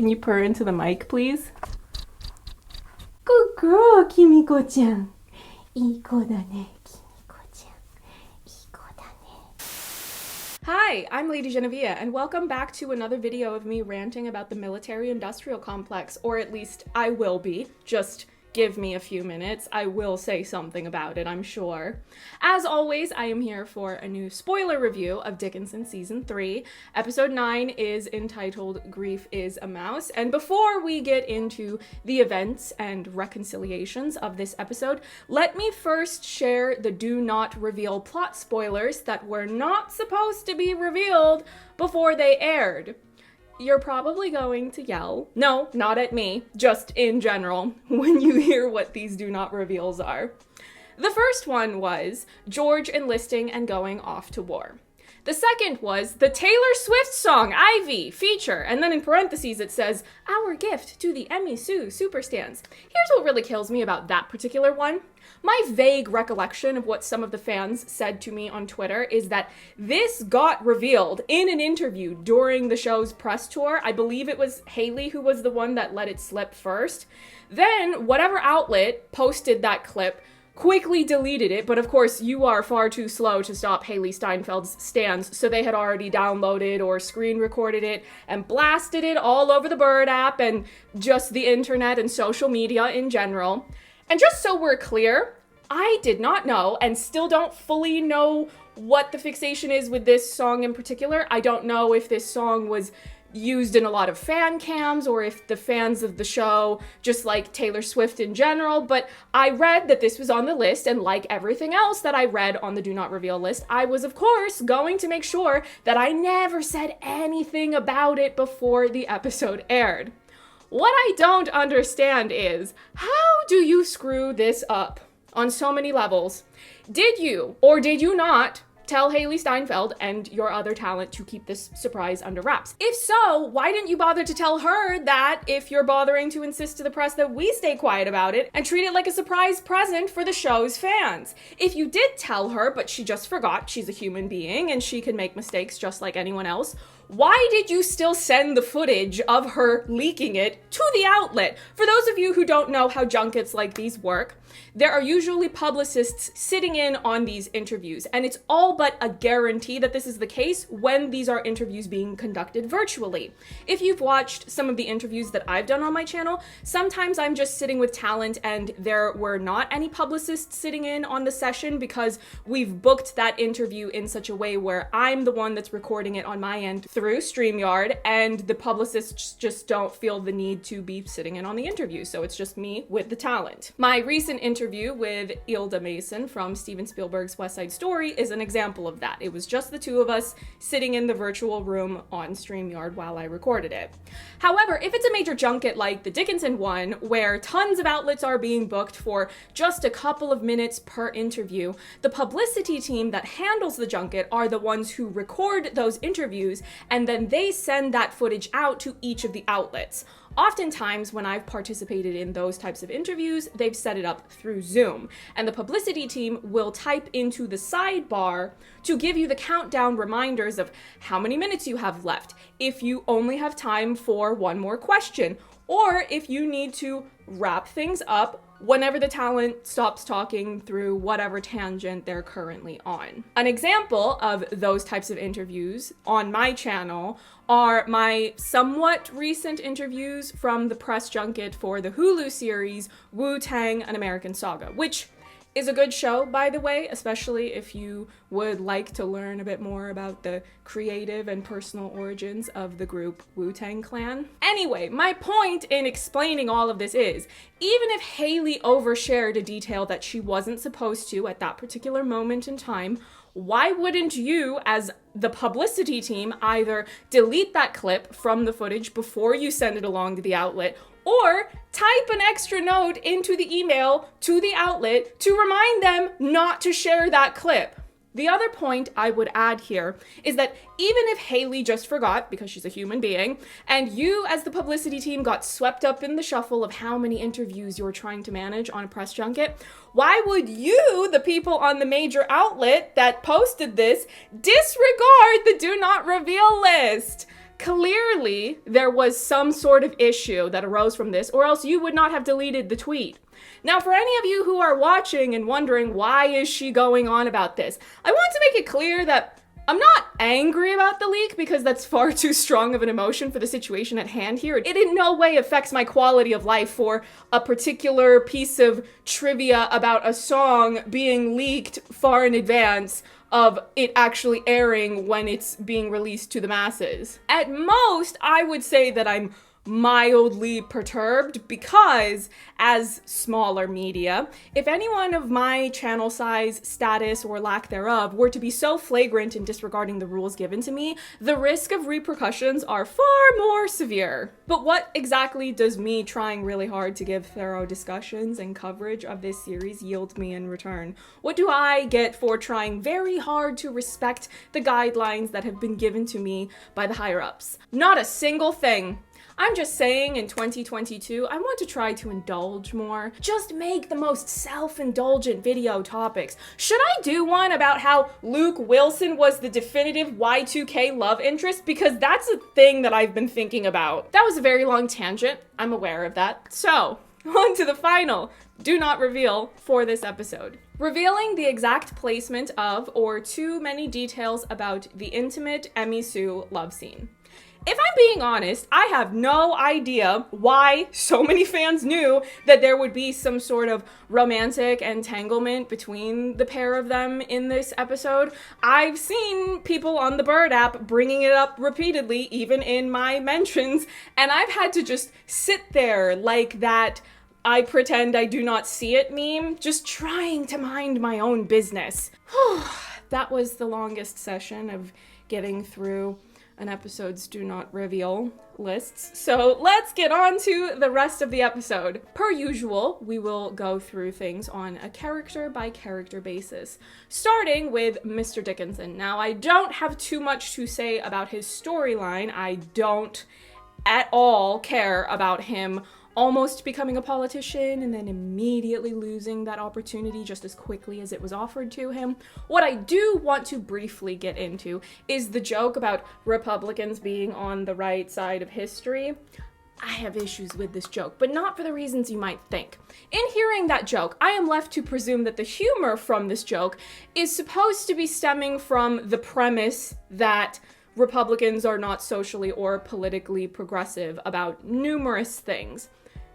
can you purr into the mic, please? Good girl, Kimiko-chan. いい子だね, Kimiko-chan. いい子だね. Hi, I'm LadyJenevia, and welcome back to another video of me ranting about the military-industrial complex, or at least I will be. Just give me a few minutes. I will say something about it, I'm sure. As always, I am here for a new spoiler review of Dickinson Season 3. Episode 9 is entitled Grief is a Mouse, and before we get into the events and reconciliations of this episode, let me first share the do not reveal plot spoilers that were not supposed to be revealed before they aired. You're probably going to yell, no, not at me, just in general, when you hear what these do not reveals are. The first one was George enlisting and going off to war. The second was the Taylor Swift song, Ivy, feature, and then in parentheses it says, our gift to the Emmy Sue superstans. Here's what really kills me about that particular one. My vague recollection of what some of the fans said to me on Twitter is that this got revealed in an interview during the show's press tour. I believe it was Hailee who was the one that let it slip first. Then whatever outlet posted that clip quickly deleted it, but of course you are far too slow to stop Hailee Steinfeld's stans, so they had already downloaded or screen recorded it and blasted it all over the Bird app and just the internet and social media in general. And just so we're clear, I did not know and still don't fully know what the fixation is with this song in particular. I don't know if this song was used in a lot of fan cams or if the fans of the show just like Taylor Swift in general, but I read that this was on the list, and like everything else that I read on the do not reveal list, I was of course going to make sure that I never said anything about it before the episode aired. What I don't understand is, how do you screw this up on so many levels? Did you, or did you not, tell Hailee Steinfeld and your other talent to keep this surprise under wraps? If so, why didn't you bother to tell her that if you're bothering to insist to the press that we stay quiet about it and treat it like a surprise present for the show's fans? If you did tell her, but she just forgot, she's a human being and she can make mistakes just like anyone else, why did you still send the footage of her leaking it to the outlet? For those of you who don't know how junkets like these work, there are usually publicists sitting in on these interviews, and it's all but a guarantee that this is the case when these are interviews being conducted virtually. If you've watched some of the interviews that I've done on my channel, sometimes I'm just sitting with talent and there were not any publicists sitting in on the session because we've booked that interview in such a way where I'm the one that's recording it on my end through StreamYard, and the publicists just don't feel the need to be sitting in on the interview, so it's just me with the talent. My recent interview with Ilda Mason from Steven Spielberg's West Side Story is an example of that. It was just the two of us sitting in the virtual room on StreamYard while I recorded it. However, if it's a major junket like the Dickinson one, where tons of outlets are being booked for just a couple of minutes per interview, the publicity team that handles the junket are the ones who record those interviews, and then they send that footage out to each of the outlets. Oftentimes, when I've participated in those types of interviews, they've set it up through Zoom, and the publicity team will type into the sidebar to give you the countdown reminders of how many minutes you have left, if you only have time for one more question, or if you need to wrap things up whenever the talent stops talking through whatever tangent they're currently on. An example of those types of interviews on my channel are my somewhat recent interviews from the press junket for the Hulu series Wu-Tang: An American Saga, which is a good show, by the way, especially if you would like to learn a bit more about the creative and personal origins of the group Wu-Tang Clan. Anyway, my point in explaining all of this is, even if Hailee overshared a detail that she wasn't supposed to at that particular moment in time, why wouldn't you, as the publicity team, either delete that clip from the footage before you send it along to the outlet, or type an extra note into the email to the outlet to remind them not to share that clip? The other point I would add here is that even if Hailee just forgot, because she's a human being, and you as the publicity team got swept up in the shuffle of how many interviews you're trying to manage on a press junket, why would you, the people on the major outlet that posted this, disregard the do not reveal list? Clearly, there was some sort of issue that arose from this, or else you would not have deleted the tweet. Now, for any of you who are watching and wondering why is she going on about this, I want to make it clear that I'm not angry about the leak because that's far too strong of an emotion for the situation at hand here. It in no way affects my quality of life for a particular piece of trivia about a song being leaked far in advance of it actually airing when it's being released to the masses. At most, I would say that I'm mildly perturbed because, as smaller media, if anyone of my channel size, status, or lack thereof were to be so flagrant in disregarding the rules given to me, the risk of repercussions are far more severe. But what exactly does me trying really hard to give thorough discussions and coverage of this series yield me in return? What do I get for trying very hard to respect the guidelines that have been given to me by the higher-ups? Not a single thing. I'm just saying in 2022, I want to try to indulge more. Just make the most self-indulgent video topics. Should I do one about how Luke Wilson was the definitive Y2K love interest? Because that's a thing that I've been thinking about. That was a very long tangent. I'm aware of that. So, on to the final do not reveal for this episode. Revealing the exact placement of or too many details about the intimate Emmy Sue love scene. If I'm being honest, I have no idea why so many fans knew that there would be some sort of romantic entanglement between the pair of them in this episode. I've seen people on the Bird app bringing it up repeatedly, even in my mentions, and I've had to just sit there like that I pretend I do not see it meme, just trying to mind my own business. That was the longest session of getting through an episode's do not reveal lists. So let's get on to the rest of the episode. Per usual, we will go through things on a character by character basis, starting with Mr. Dickinson. Now, I don't have too much to say about his storyline. I don't at all care about him almost becoming a politician and then immediately losing that opportunity just as quickly as it was offered to him. What I do want to briefly get into is the joke about Republicans being on the right side of history. I have issues with this joke, but not for the reasons you might think. In hearing that joke, I am left to presume that the humor from this joke is supposed to be stemming from the premise that Republicans are not socially or politically progressive about numerous things.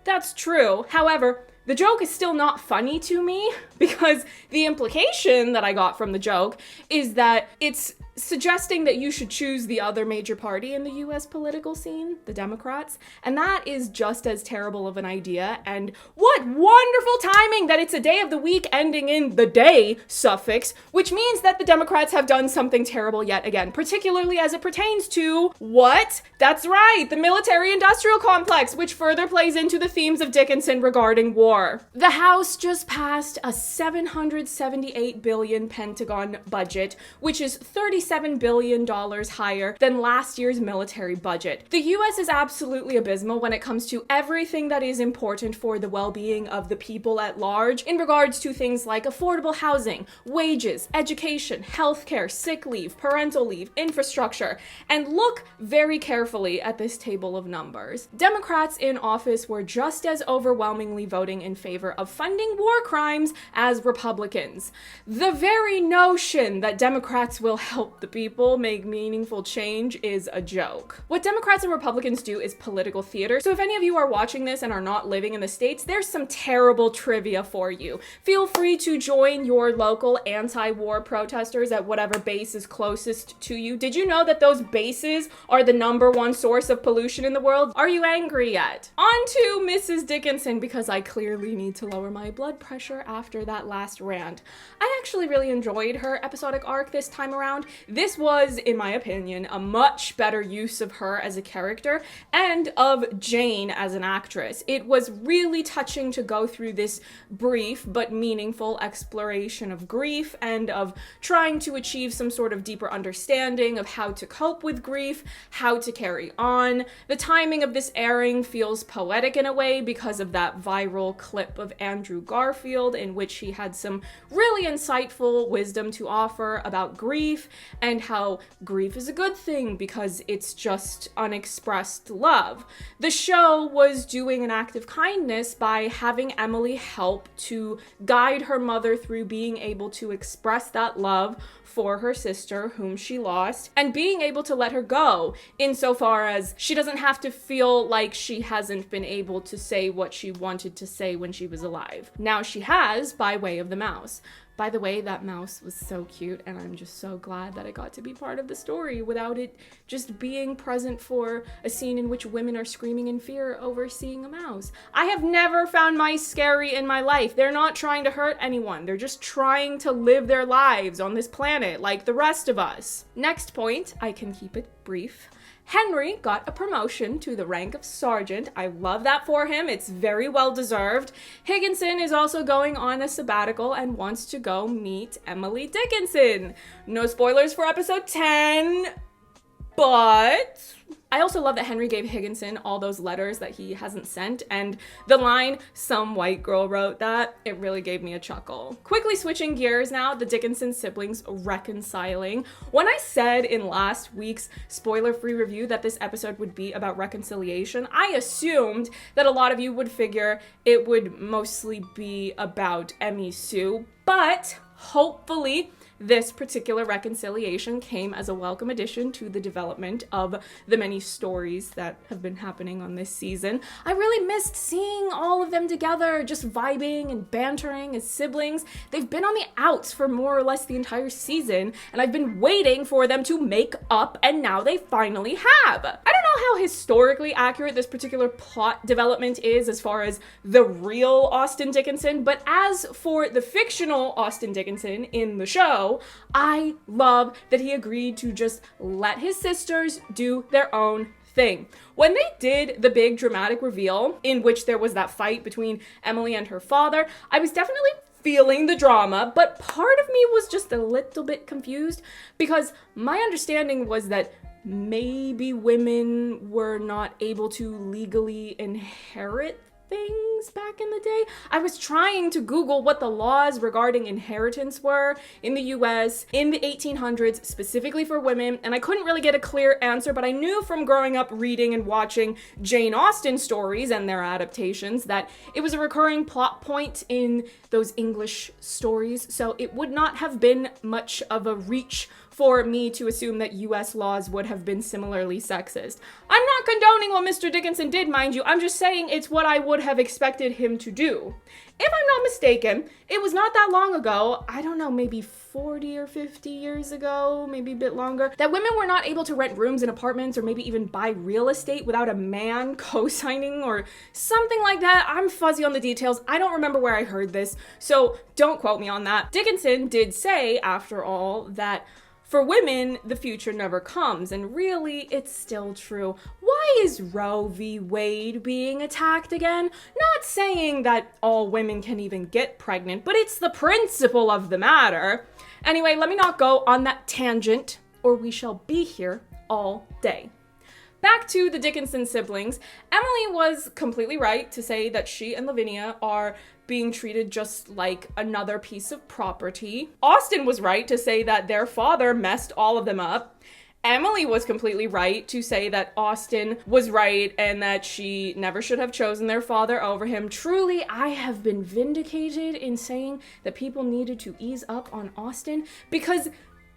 That's true. However, the joke is still not funny to me because the implication that I got from the joke is that it's suggesting that you should choose the other major party in the US political scene, the Democrats, and that is just as terrible of an idea. And what wonderful timing that it's a day of the week ending in the day suffix, which means that the Democrats have done something terrible yet again, particularly as it pertains to what? That's right, the military-industrial complex, which further plays into the themes of Dickinson regarding war. The House just passed a $778 billion Pentagon budget, which is $37 billion higher than last year's military budget. The US is absolutely abysmal when it comes to everything that is important for the well-being of the people at large in regards to things like affordable housing, wages, education, healthcare, sick leave, parental leave, infrastructure, and look very carefully at this table of numbers. Democrats in office were just as overwhelmingly voting in favor of funding war crimes as Republicans. The very notion that Democrats will help the people make meaningful change is a joke. What Democrats and Republicans do is political theater, so if any of you are watching this and are not living in the States, there's some terrible trivia for you. Feel free to join your local anti-war protesters at whatever base is closest to you. Did you know that those bases are the #1 source of pollution in the world? Are you angry yet? On to Mrs. Dickinson, because I clearly need to lower my blood pressure after that last rant. I actually really enjoyed her episodic arc this time around. This was, in my opinion, a much better use of her as a character and of Jane as an actress. It was really touching to go through this brief but meaningful exploration of grief and of trying to achieve some sort of deeper understanding of how to cope with grief, how to carry on. The timing of this airing feels poetic in a way because of that viral clip of Andrew Garfield in which he had some really insightful wisdom to offer about grief and how grief is a good thing because it's just unexpressed love. The show was doing an act of kindness by having Emily help to guide her mother through being able to express that love for her sister whom she lost, and being able to let her go insofar as she doesn't have to feel like she hasn't been able to say what she wanted to say when she was alive. Now she has, by way of the mouse. By the way, that mouse was so cute, and I'm just so glad that it got to be part of the story without it just being present for a scene in which women are screaming in fear over seeing a mouse. I have never found mice scary in my life. They're not trying to hurt anyone. They're just trying to live their lives on this planet like the rest of us. Next point, I can keep it brief. Henry got a promotion to the rank of sergeant. I love that for him. It's very well deserved. Higginson is also going on a sabbatical and wants to go meet Emily Dickinson. No spoilers for episode 10, but I also love that Henry gave Higginson all those letters that he hasn't sent, and the line, "some white girl wrote that," it really gave me a chuckle. Quickly switching gears now, the Dickinson siblings reconciling. When I said in last week's spoiler-free review that this episode would be about reconciliation, I assumed that a lot of you would figure it would mostly be about Emmy Sue, but hopefully this particular reconciliation came as a welcome addition to the development of the many stories that have been happening on this season. I really missed seeing all of them together, just vibing and bantering as siblings. They've been on the outs for more or less the entire season, and I've been waiting for them to make up, and now they finally have. I don't know how historically accurate this particular plot development is as far as the real Austin Dickinson, but as for the fictional Austin Dickinson in the show, I love that he agreed to just let his sisters do their own thing. When they did the big dramatic reveal in which there was that fight between Emily and her father, I was definitely feeling the drama, but part of me was just a little bit confused because my understanding was that maybe women were not able to legally inherit things back in the day. I was trying to Google what the laws regarding inheritance were in the US in the 1800s, specifically for women, and I couldn't really get a clear answer, but I knew from growing up reading and watching Jane Austen stories and their adaptations that it was a recurring plot point in those English stories, so it would not have been much of a reach for me to assume that US laws would have been similarly sexist. I'm not condoning what Mr. Dickinson did, mind you, I'm just saying it's what I would have expected him to do. If I'm not mistaken, it was not that long ago, I don't know, maybe 40 or 50 years ago, maybe a bit longer, that women were not able to rent rooms in apartments or maybe even buy real estate without a man co-signing or something like that. I'm fuzzy on the details. I don't remember where I heard this, so don't quote me on that. Dickinson did say, after all, that for women, the future never comes, and really, it's still true. Why is Roe v. Wade being attacked again? Not saying that all women can even get pregnant, but it's the principle of the matter. Anyway, let me not go on that tangent, or we shall be here all day. Back to the Dickinson siblings, Emily was completely right to say that she and Lavinia are being treated just like another piece of property. Austin was right to say that their father messed all of them up. Emily was completely right to say that Austin was right and that she never should have chosen their father over him. Truly, I have been vindicated in saying that people needed to ease up on Austin because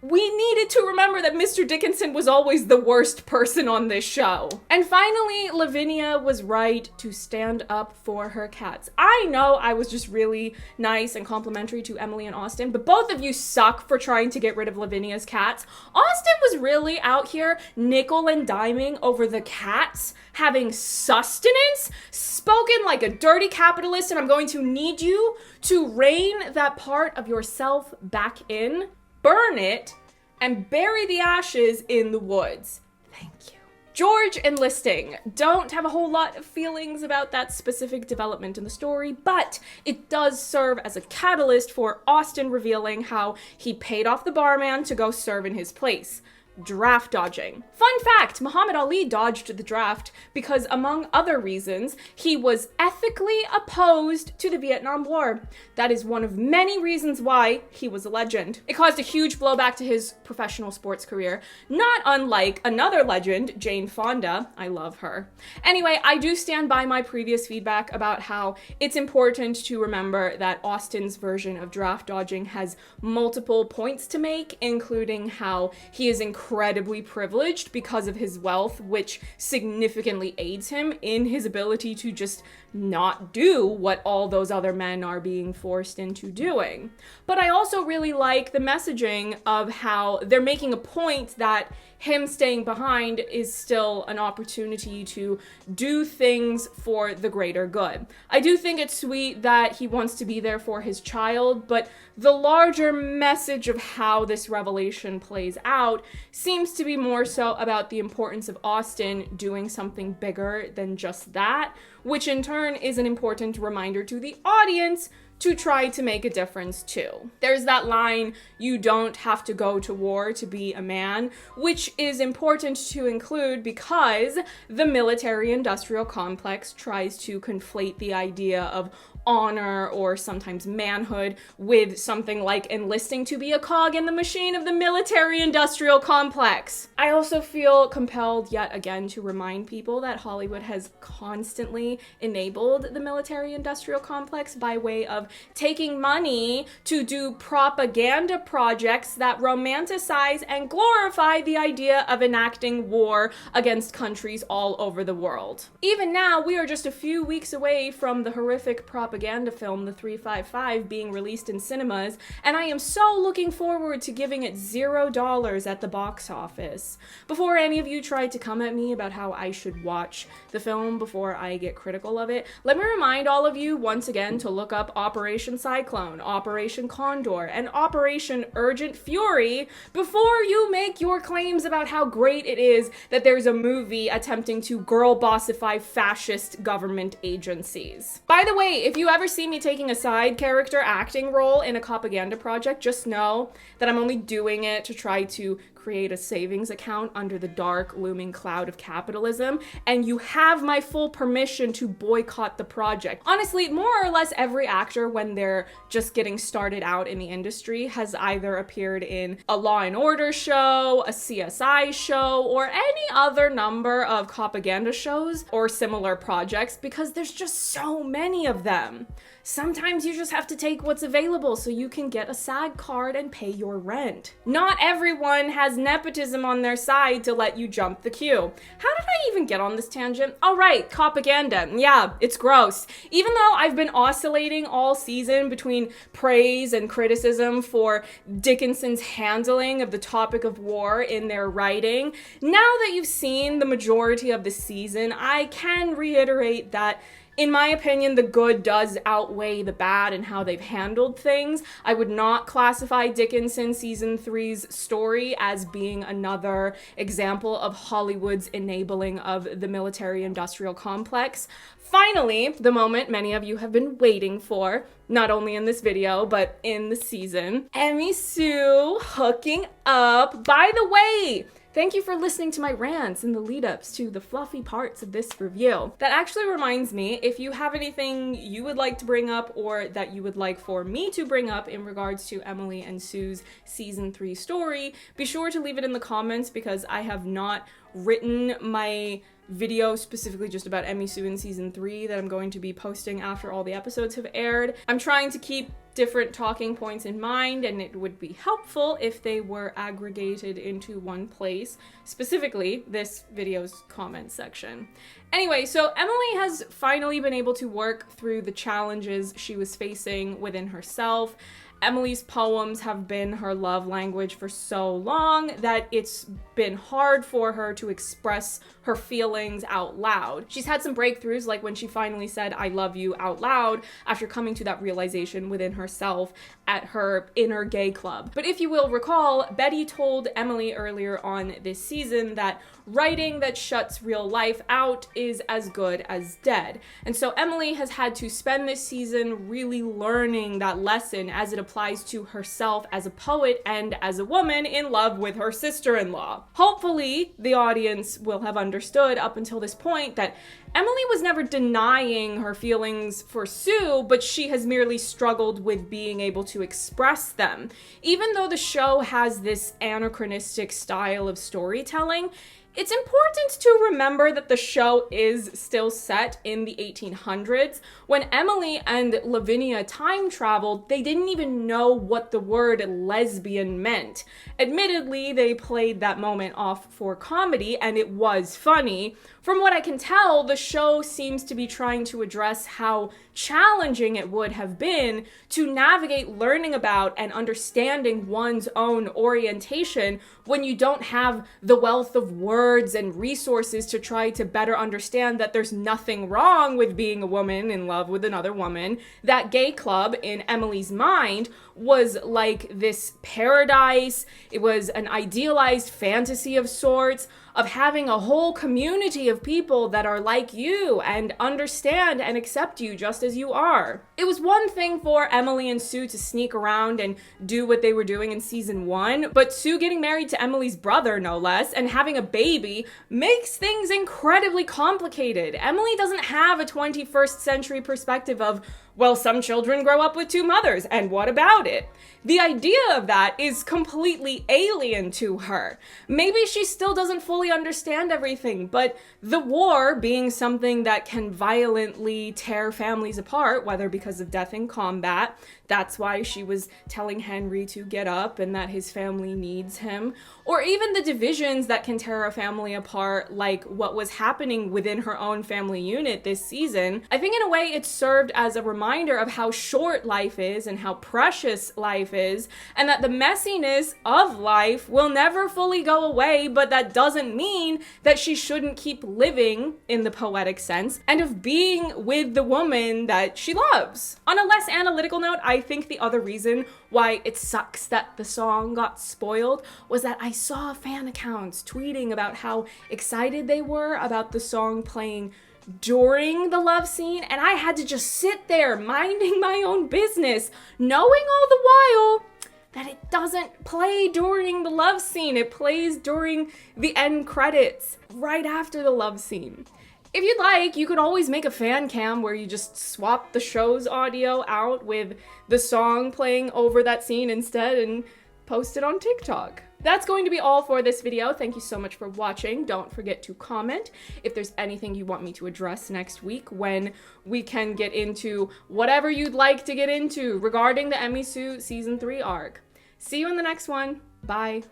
we needed to remember that Mr. Dickinson was always the worst person on this show. And finally, Lavinia was right to stand up for her cats. I know I was just really nice and complimentary to Emily and Austin, but both of you suck for trying to get rid of Lavinia's cats. Austin was really out here nickel and diming over the cats having sustenance, spoken like a dirty capitalist, and I'm going to need you to rein that part of yourself back in. Burn it, and bury the ashes in the woods. Thank you. George enlisting. Don't have a whole lot of feelings about that specific development in the story, but it does serve as a catalyst for Austin revealing how he paid off the barman to go serve in his place. draft dodging. Fun fact, Muhammad Ali dodged the draft because, among other reasons, he was ethically opposed to the Vietnam War. That is one of many reasons why he was a legend. It caused a huge blowback to his professional sports career, not unlike another legend, Jane Fonda. I love her. Anyway, I do stand by my previous feedback about how it's important to remember that Austin's version of draft dodging has multiple points to make, including how he is incredibly privileged because of his wealth, which significantly aids him in his ability to just not do what all those other men are being forced into doing. But I also really like the messaging of how they're making a point that him staying behind is still an opportunity to do things for the greater good. I do think it's sweet that he wants to be there for his child, but the larger message of how this revelation plays out seems to be more so about the importance of Austin doing something bigger than just that, which in turn is an important reminder to the audience to try to make a difference too. There's that line, "You don't have to go to war to be a man," which is important to include because the military-industrial complex tries to conflate the idea of honor or sometimes manhood with something like enlisting to be a cog in the machine of the military-industrial complex. I also feel compelled yet again to remind people that Hollywood has constantly enabled the military-industrial complex by way of taking money to do propaganda projects that romanticize and glorify the idea of enacting war against countries all over the world. Even now, we are just a few weeks away from the horrific propaganda film, The 355, being released in cinemas, and I am so looking forward to giving it $0 at the box office. Before any of you try to come at me about how I should watch the film before I get critical of it, let me remind all of you once again to look up Operation Cyclone, Operation Condor, and Operation Urgent Fury before you make your claims about how great it is that there's a movie attempting to girl bossify fascist government agencies. By the way, if you ever see me taking a side character acting role in a propaganda project, just know that I'm only doing it to try to create a savings account under the dark looming cloud of capitalism, and you have my full permission to boycott the project. Honestly, more or less every actor when they're just getting started out in the industry has either appeared in a Law and Order show, a CSI show, or any other number of propaganda shows or similar projects because there's just so many of them. Sometimes you just have to take what's available so you can get a SAG card and pay your rent. Not everyone has nepotism on their side to let you jump the queue. How did I even get on this tangent? Oh right, propaganda. Yeah, it's gross. Even though I've been oscillating all season between praise and criticism for Dickinson's handling of the topic of war in their writing, now that you've seen the majority of the season, I can reiterate that in my opinion, the good does outweigh the bad in how they've handled things. I would not classify Dickinson season 3's story as being another example of Hollywood's enabling of the military-industrial complex. Finally, the moment many of you have been waiting for, not only in this video, but in the season, Emmy Sue hooking up. By the way, thank you for listening to my rants and the lead-ups to the fluffy parts of this review. That actually reminds me, if you have anything you would like to bring up or that you would like for me to bring up in regards to Emily and Sue's season 3 story, be sure to leave it in the comments because I have not written my video specifically just about Emmy Sue in season 3 that I'm going to be posting after all the episodes have aired. I'm trying to keep different talking points in mind, and it would be helpful if they were aggregated into one place, specifically this video's comment section. Anyway, so Emily has finally been able to work through the challenges she was facing within herself. Emily's poems have been her love language for so long that it's been hard for her to express her feelings out loud. She's had some breakthroughs, like when she finally said, "I love you" out loud after coming to that realization within herself at her inner gay club. But if you will recall, Betty told Emily earlier on this season that writing that shuts real life out is as good as dead. And so Emily has had to spend this season really learning that lesson as it applies applies to herself as a poet and as a woman in love with her sister-in-law. Hopefully, the audience will have understood up until this point that Emily was never denying her feelings for Sue, but she has merely struggled with being able to express them. Even though the show has this anachronistic style of storytelling, it's important to remember that the show is still set in the 1800s. When Emily and Lavinia time traveled, they didn't even know what the word lesbian meant. Admittedly, they played that moment off for comedy, and it was funny. From what I can tell, the show seems to be trying to address how challenging it would have been to navigate learning about and understanding one's own orientation when you don't have the wealth of words and resources to try to better understand that there's nothing wrong with being a woman in love with another woman. That gay club, in Emily's mind, was like this paradise. It was an idealized fantasy of sorts, of having a whole community of people that are like you and understand and accept you just as you are. It was one thing for Emily and Sue to sneak around and do what they were doing in season 1, but Sue getting married to Emily's brother, no less, and having a baby makes things incredibly complicated. Emily doesn't have a 21st century perspective of, well, some children grow up with 2 mothers, and what about it? The idea of that is completely alien to her. Maybe she still doesn't fully understand everything, but the war being something that can violently tear families apart, whether because of death in combat, that's why she was telling Henry to get up and that his family needs him, or even the divisions that can tear a family apart, like what was happening within her own family unit this season. I think in a way it served as a reminder of how short life is and how precious life is, and that the messiness of life will never fully go away, but that doesn't mean that she shouldn't keep living in the poetic sense and of being with the woman that she loves. On a less analytical note, I think the other reason why it sucks that the song got spoiled was that I saw fan accounts tweeting about how excited they were about the song playing during the love scene, and I had to just sit there minding my own business, knowing all the while that it doesn't play during the love scene. It plays during the end credits, right after the love scene. If you'd like, you could always make a fan cam where you just swap the show's audio out with the song playing over that scene instead and post it on TikTok. That's going to be all for this video. Thank you so much for watching. Don't forget to comment if there's anything you want me to address next week, when we can get into whatever you'd like to get into regarding the Emmy Sue Season 3 arc. See you in the next one. Bye.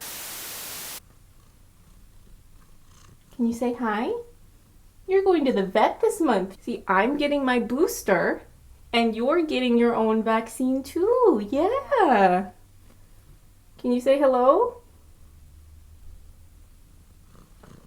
Can you say hi? You're going to the vet this month. See, I'm getting my booster, and you're getting your own vaccine too. Yeah. Can you say hello?